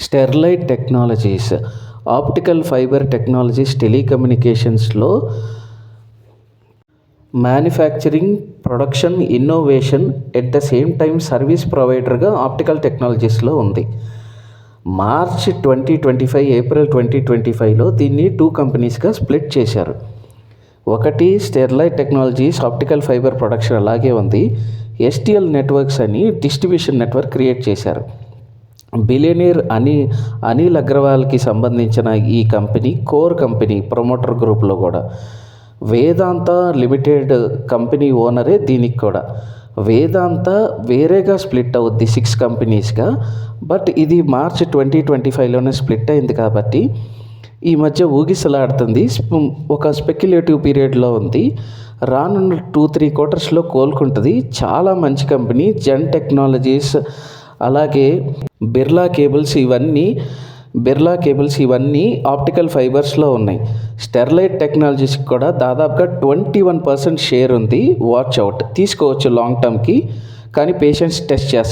Sterlite Technologies, optical fibre technologies, టెలికమ్యూనికేషన్స్లో manufacturing, production, innovation at the same time service ప్రొవైడర్గా optical టెక్నాలజీస్లో ఉంది. March 2025, April 2025లో దీన్ని 2 కంపెనీస్గా స్ప్లిట్ చేశారు. ఒకటి Sterlite Technologies optical fibre production అలాగే ఉంది. ఎస్టిఎల్ నెట్వర్క్స్ అని డిస్ట్రిబ్యూషన్ నెట్వర్క్ క్రియేట్ చేశారు. బిలియనీర్ అనిల్ అగ్రవాల్కి సంబంధించిన ఈ కంపెనీ కోర్ కంపెనీ ప్రమోటర్ గ్రూప్లో కూడా. వేదాంత లిమిటెడ్ కంపెనీ ఓనరే దీనికి కూడా. వేదాంత వేరేగా స్ప్లిట్ అవుద్ది 6 కంపెనీస్గా. బట్ ఇది మార్చ్ 2025లోనే స్ప్లిట్ అయింది కాబట్టి ఈ మధ్య ఊగిసలాడుతుంది. ఒక స్పెక్యులేటివ్ పీరియడ్లో ఉంది. రానున్న 2-3 క్వార్టర్స్లో కోలుకుంటుంది. చాలా మంచి కంపెనీ. జెన్ టెక్నాలజీస్ అలాగే బిర్లా కేబుల్స్ ఇవన్నీ ఆప్టికల్ ఫైబర్స్లో ఉన్నాయి. స్టెర్లైట్ టెక్నాలజీస్కి కూడా దాదాపుగా 21% షేర్ ఉంది. వాచ్ అవుట్ తీసుకోవచ్చు లాంగ్ టర్మ్కి, కానీ పేషెన్స్ టెస్ట్ చేస్తారు.